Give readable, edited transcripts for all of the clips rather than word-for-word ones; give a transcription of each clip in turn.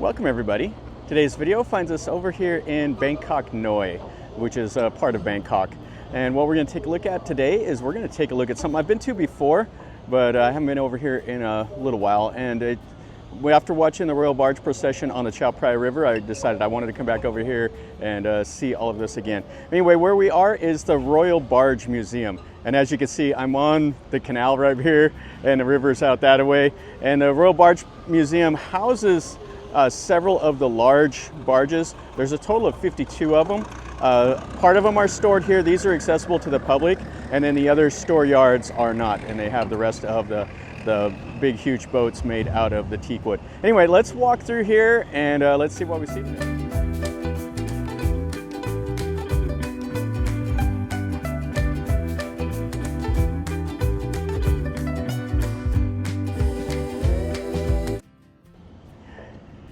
Welcome everybody. Today's video finds us over here in Bangkok, Noi, which is a part of Bangkok. And what we're going to take a look at today is we're going to take a look at something I've been to before, but I haven't been over here in a little while. And after watching the Royal Barge procession on the Chao Phraya River, I decided I wanted to come back over here and see all of this again. Anyway, where we are is the Royal Barge Museum. And as you can see, I'm on the canal right here, and the river's out that way. And the Royal Barge Museum houses several of the large barges. There's a total of 52 of them. Part of them are stored here. These are accessible to the public, and then the other store yards are not, and they have the rest of the big, huge boats made out of the teak wood. Anyway, let's walk through here and let's see what we see today.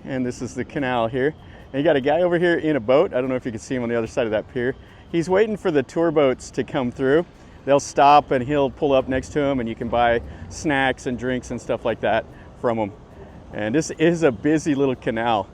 And this is the canal here. And you got a guy over here in a boat. I don't know if you can see him on the other side of that pier. He's waiting for the tour boats to come through. They'll stop and he'll pull up next to him, and you can buy snacks and drinks and stuff like that from him. And this is a busy little canal.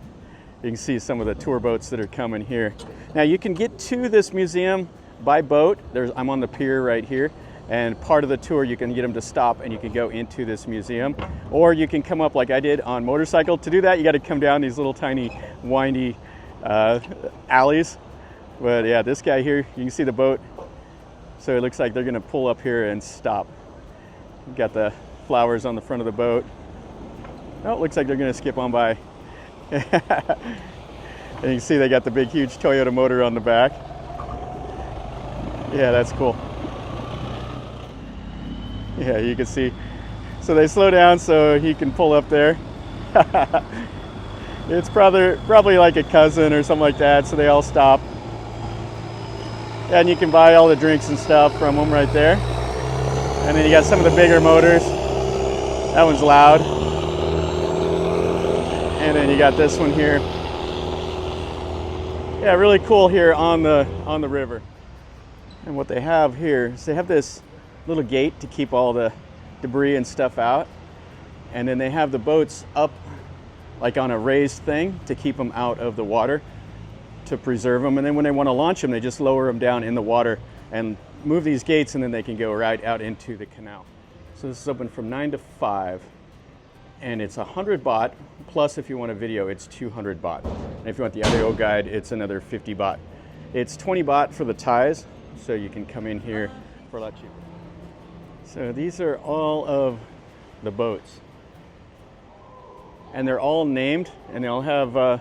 You can see some of the tour boats that are coming here. Now you can get to this museum by boat. I'm on the pier right here. And part of the tour, you can get them to stop and you can go into this museum. Or you can come up like I did on motorcycle. To do that, you got to come down these little tiny windy alleys. But yeah, this guy here, you can see the boat. So it looks like they're going to pull up here and stop. You've got the flowers on the front of the boat. Oh, it looks like they're going to skip on by. And you can see they got the big, huge Toyota motor on the back. Yeah, that's cool. Yeah, you can see. So they slow down so he can pull up there. It's probably like a cousin or something like that, so they all stop. And you can buy all the drinks and stuff from them right there. And then you got some of the bigger motors. That one's loud. And then you got this one here. Yeah, really cool here on the river. And what they have here is they have this little gate to keep all the debris and stuff out. And then they have the boats up like on a raised thing to keep them out of the water, to preserve them. And then when they want to launch them, they just lower them down in the water and move these gates, and then they can go right out into the canal. So this is open from 9 to 5, and it's 100 baht, plus if you want a video, it's 200 baht. And if you want the audio guide, it's another 50 baht. It's 20 baht for the ties, so you can come in here for a lot cheaper. So these are all of the boats. And they're all named, and they all have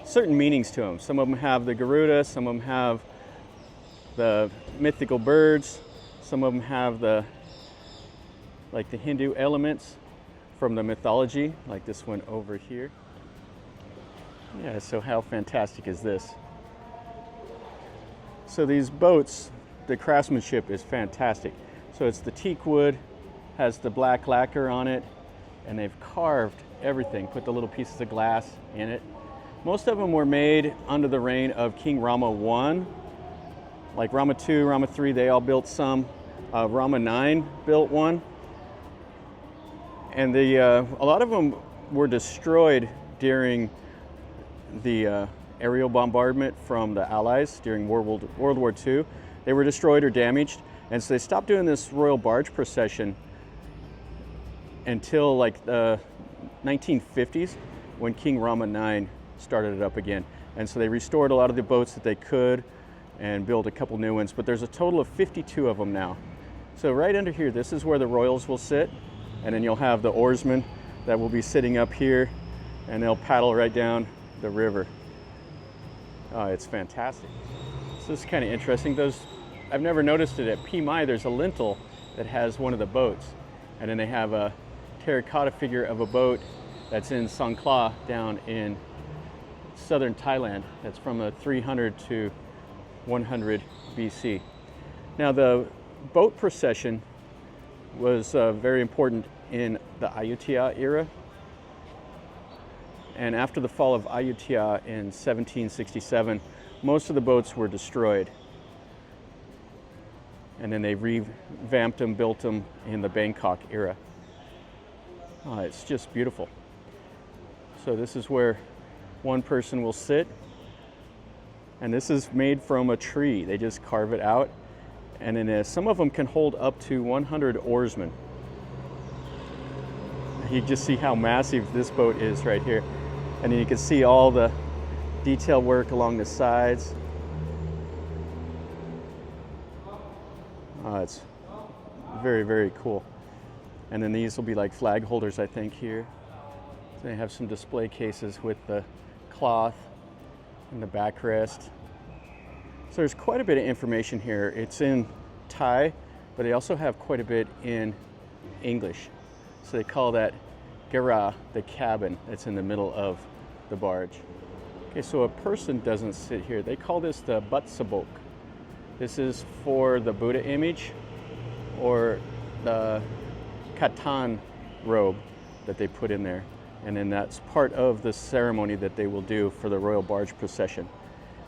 certain meanings to them. Some of them have the Garuda, some of them have the mythical birds, some of them have the Hindu elements from the mythology, like this one over here. Yeah, so how fantastic is this? So these boats, the craftsmanship is fantastic. So it's the teak wood, has the black lacquer on it, and they've carved everything, put the little pieces of glass in it. Most of them were made under the reign of King Rama I. Like Rama II, Rama III, they all built some. Rama I built one. And a lot of them were destroyed during the aerial bombardment from the Allies during World War II. They were destroyed or damaged. And so they stopped doing this Royal Barge procession until like the 1950s, when King Rama I started it up again. And so they restored a lot of the boats that they could and built a couple new ones, but there's a total of 52 of them now. So right under here, this is where the royals will sit, and then you'll have the oarsmen that will be sitting up here, and they'll paddle right down the river. Oh, it's fantastic. So this is kind of interesting. I've never noticed it at Mai. There's a lintel that has one of the boats, and then they have a terracotta figure of a boat that's in Songkhla down in southern Thailand. That's from the 300 to 100 BC. Now the boat procession was very important in the Ayutthaya era. And after the fall of Ayutthaya in 1767, most of the boats were destroyed. And then they revamped them, built them in the Bangkok era. It's just beautiful. So this is where one person will sit. And this is made from a tree. They just carve it out. And then some of them can hold up to 100 oarsmen. You just see how massive this boat is right here. And then you can see all the detail work along the sides. It's very, very cool. And then these will be like flag holders, I think, here. They have some display cases with the cloth and the backrest. So there's quite a bit of information here. It's in Thai, but they also have quite a bit in English. So they call that gara, the cabin that's in the middle of the barge. Okay, so a person doesn't sit here. They call this the butsabok. This is for the Buddha image or the Katin robe that they put in there. And then that's part of the ceremony that they will do for the Royal Barge procession.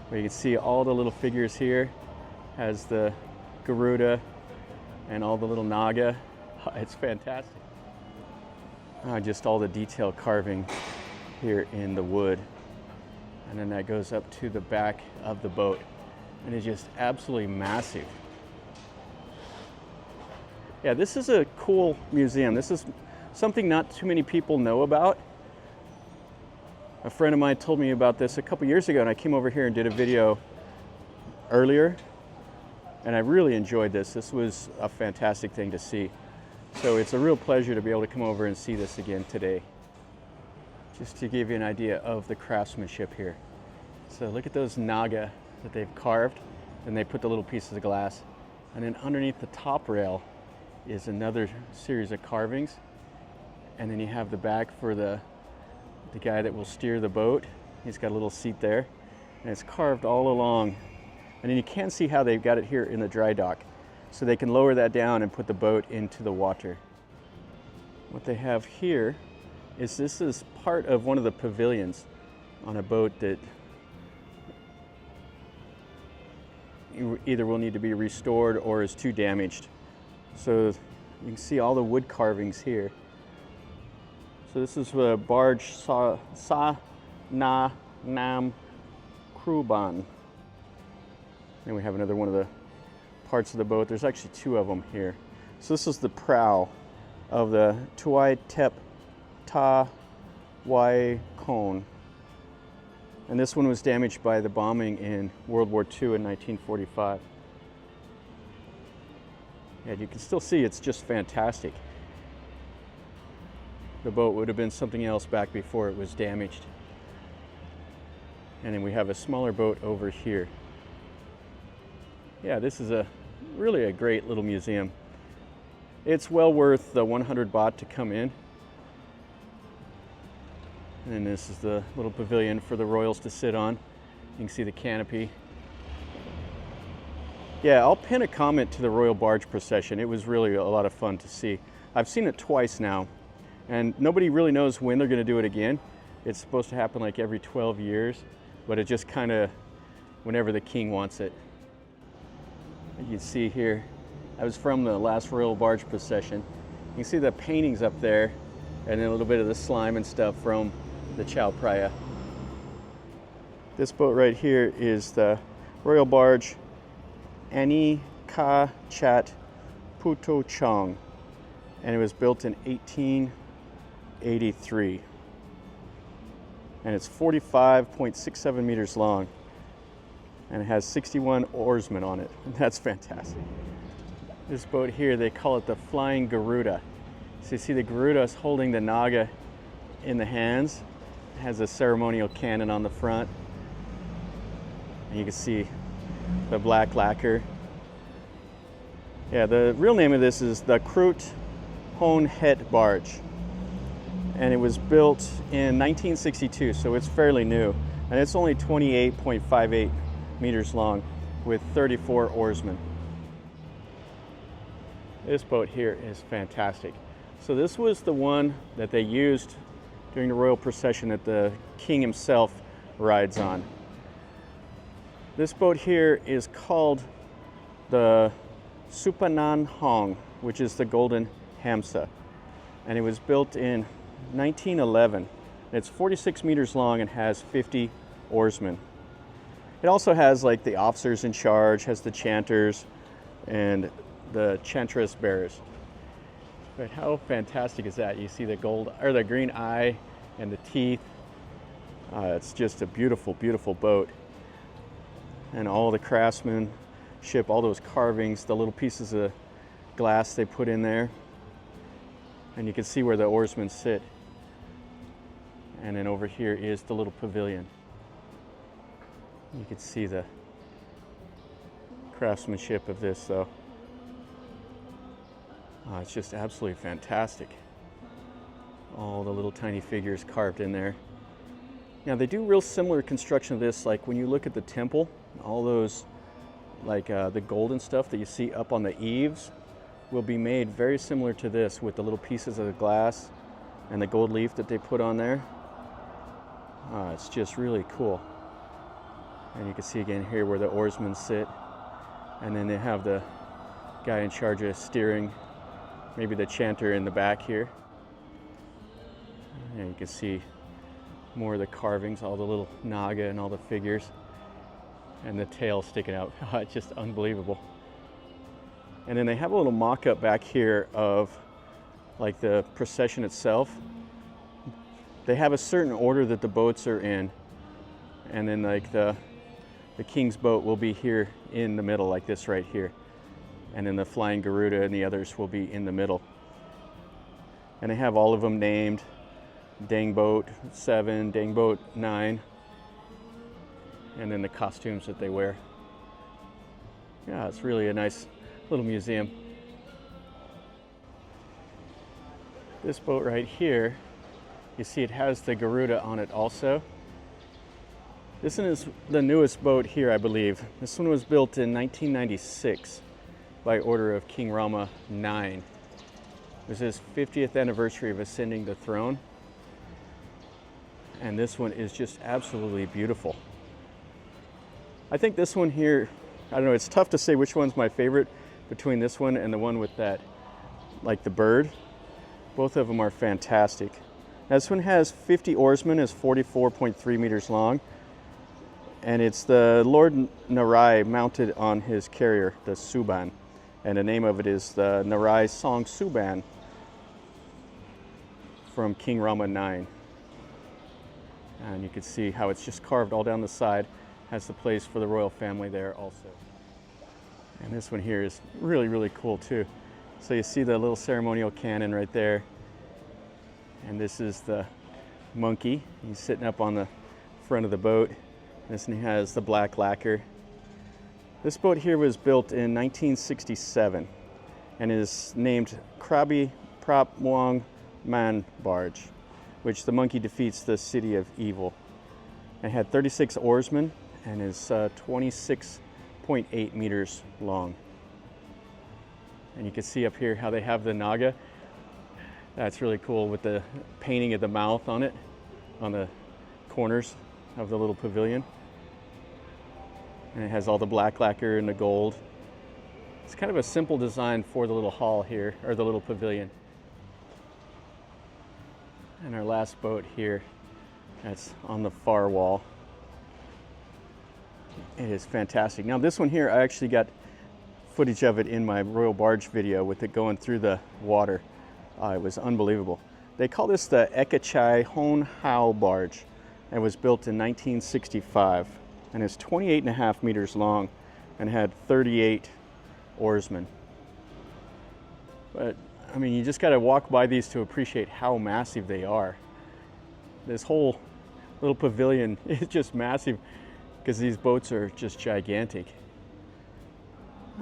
Where you can see all the little figures here, has the Garuda and all the little Naga. It's fantastic. Just all the detail carving here in the wood. And then that goes up to the back of the boat. And it's just absolutely massive. Yeah, this is a cool museum. This is something not too many people know about. A friend of mine told me about this a couple years ago, and I came over here and did a video earlier, and I really enjoyed this. This was a fantastic thing to see. So it's a real pleasure to be able to come over and see this again today. Just to give you an idea of the craftsmanship here. So look at those naga that they've carved, and they put the little pieces of glass. And then underneath the top rail is another series of carvings. And then you have the back for the guy that will steer the boat. He's got a little seat there, and it's carved all along. And then you can see how they've got it here in the dry dock. So they can lower that down and put the boat into the water. What they have here is this is part of one of the pavilions on a boat that either will need to be restored or is too damaged. So you can see all the wood carvings here. So this is the barge Sa Na Nam Kruban. And we have another one of the parts of the boat. There's actually two of them here. So this is the prow of the Tuai Tep Ta Wai Kon. And this one was damaged by the bombing in World War II in 1945. And you can still see it's just fantastic. The boat would have been something else back before it was damaged. And then we have a smaller boat over here. Yeah, this is really a great little museum. It's well worth the 100 baht to come in. And then this is the little pavilion for the royals to sit on. You can see the canopy. Yeah, I'll pin a comment to the Royal Barge procession. It was really a lot of fun to see. I've seen it twice now, and nobody really knows when they're going to do it again. It's supposed to happen like every 12 years, but it just kind of whenever the king wants it. You can see here, I was from the last Royal Barge procession. You can see the paintings up there, and then a little bit of the slime and stuff from the Chao Phraya. This boat right here is the Royal Barge Ani Ka Chat Puto Chong, and it was built in 1883. And it's 45.67 meters long, and it has 61 oarsmen on it. That's fantastic. This boat here, they call it the Flying Garuda. So you see the Garuda is holding the Naga in the hands. It has a ceremonial cannon on the front. And you can see the black lacquer. Yeah, the real name of this is the Krut Hon Het Barge. And it was built in 1962, so it's fairly new. And it's only 28.58 meters long with 34 oarsmen. This boat here is fantastic. So this was the one that they used during the royal procession that the king himself rides on. This boat here is called the Supanan Hong, which is the Golden Hamsa. And it was built in 1911 It's 46 meters long and has 50 oarsmen. It also has like the officers in charge, has the chanters and the chantress bearers. But how fantastic is that? You see the gold or the green eye and the teeth. It's just a beautiful, beautiful boat. And all the craftsmanship, all those carvings, the little pieces of glass they put in there. And you can see where the oarsmen sit. And then over here is the little pavilion. You can see the craftsmanship of this, though. It's just absolutely fantastic. All the little tiny figures carved in there. Now they do real similar construction of this, like when you look at the temple, all those like the golden stuff that you see up on the eaves will be made very similar to this with the little pieces of the glass and the gold leaf that they put on there. It's just really cool. And you can see again here where the oarsmen sit. And then they have the guy in charge of steering, maybe the chanter in the back here. And you can see more of the carvings, all the little naga and all the figures. And the tail sticking out. It's just unbelievable. And then they have a little mock-up back here of like the procession itself. They have a certain order that the boats are in. And then like the king's boat will be here in the middle, like this right here. And then the flying Garuda and the others will be in the middle. And they have all of them named. Dang Boat 7, Dang Boat 9. And then the costumes that they wear. Yeah, it's really a nice little museum. This boat right here, you see it has the Garuda on it also. This one is the newest boat here, I believe. This one was built in 1996 by order of King Rama I. It was his 50th anniversary of ascending the throne. And this one is just absolutely beautiful. I think this one here, I don't know, it's tough to say which one's my favorite between this one and the one with that, like the bird. Both of them are fantastic. Now, this one has 50 oarsmen, is 44.3 meters long. And it's the Lord Narai mounted on his carrier, the Suban. And the name of it is the Narai Song Suban from King Rama I. And you can see how it's just carved all down the side. Has the place for the royal family there also. And this one here is really, really cool too. So you see the little ceremonial cannon right there. And this is the monkey. He's sitting up on the front of the boat. This one has the black lacquer. This boat here was built in 1967 and is named Krabi Prap Muang Man Barge, which the monkey defeats the city of evil. It had 36 oarsmen and is 26.8 meters long. And you can see up here how they have the naga. That's really cool with the painting of the mouth on it, on the corners of the little pavilion. And it has all the black lacquer and the gold. It's kind of a simple design for the little hall here, or the little pavilion. And our last boat here, that's on the far wall. It is fantastic. Now this one here, I actually got footage of it in my Royal Barge video with it going through the water. It was unbelievable. They call this the Ekachai Hon Hao Barge. It was built in 1965 and is 28.5 meters long and had 38 oarsmen. But I mean, you just got to walk by these to appreciate how massive they are. This whole little pavilion is just massive because these boats are just gigantic.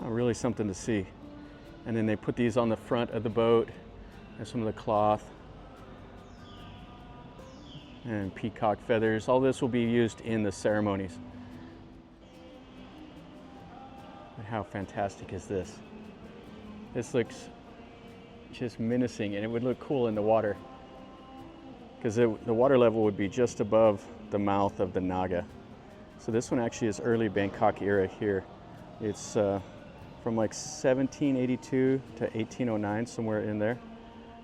Really something to see. And then they put these on the front of the boat. There's some of the cloth and peacock feathers. All this will be used in the ceremonies. But how fantastic is this? This looks just menacing, and it would look cool in the water because the water level would be just above the mouth of the Naga. So this one actually is early Bangkok era here. It's from like 1782 to 1809, somewhere in there.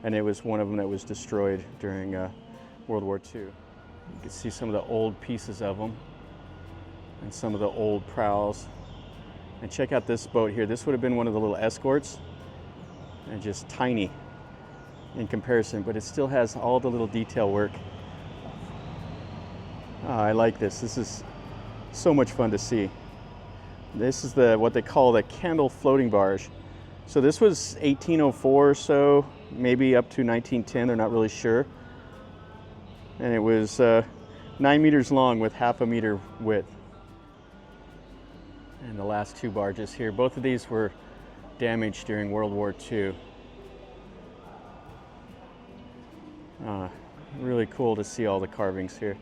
And it was one of them that was destroyed during World War II. You can see some of the old pieces of them and some of the old prows. And check out this boat here. This would have been one of the little escorts, and just tiny in comparison, but it still has all the little detail work. Oh, I like this. This is so much fun to see. This is what they call the Canal floating barge. So this was 1804 or so, maybe up to 1910, they're not really sure. And it was 9 meters long with half a meter width. And the last two barges here, both of these were damaged during World War II. Really cool to see all the carvings here.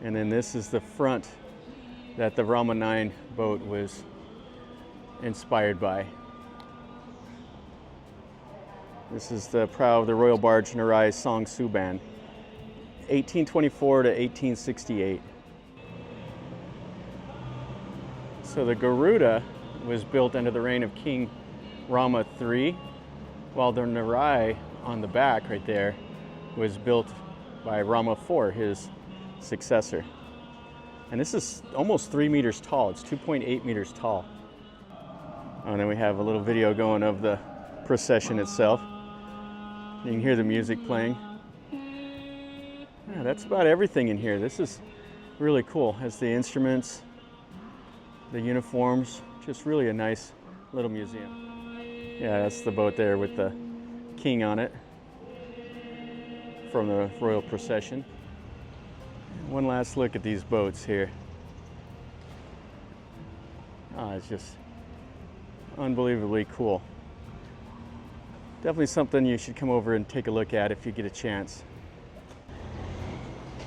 And then this is the front that the Rama I boat was inspired by. This is the prow of the Royal Barge Museum Song Suban, 1824 to 1868. So the Garuda was built under the reign of King Rama I, while the Narai on the back right there was built by Rama IV, his successor. And this is almost 3 meters tall. It's 2.8 meters tall. Oh, and then we have a little video going of the procession itself. You can hear the music playing. Yeah, that's about everything in here. This is really cool. Has the instruments, the uniforms, just really a nice little museum. Yeah, that's the boat there with the king on it from the royal procession. One last look at these boats here. It's just unbelievably cool. Definitely something you should come over and take a look at if you get a chance.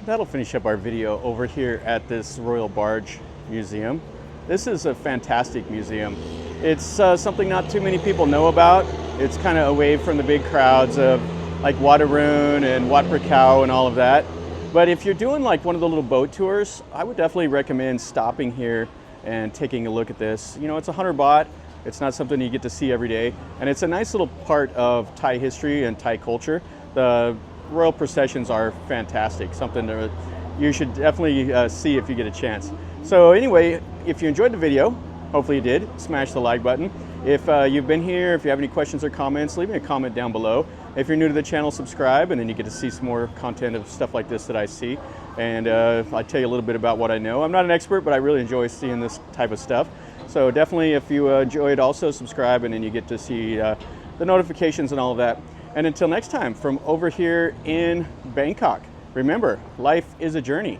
That'll finish up our video over here at this Royal Barge Museum. This is a fantastic museum. It's something not too many people know about. It's kind of away from the big crowds of like Waterroon and Wat Prakau and all of that. But if you're doing like one of the little boat tours, I would definitely recommend stopping here and taking a look at this. You know, it's 100 baht. It's not something you get to see every day. And it's a nice little part of Thai history and Thai culture. The royal processions are fantastic. Something that you should definitely see if you get a chance. So anyway, if you enjoyed the video, hopefully you did, smash the like button. If you've been here, if you have any questions or comments, leave me a comment down below. If you're new to the channel, subscribe, and then you get to see some more content of stuff like this that I see. And I'll tell you a little bit about what I know. I'm not an expert, but I really enjoy seeing this type of stuff. So definitely, if you enjoyed, also subscribe, and then you get to see the notifications and all of that. And until next time, from over here in Bangkok, remember, life is a journey.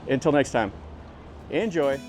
Until next time, enjoy.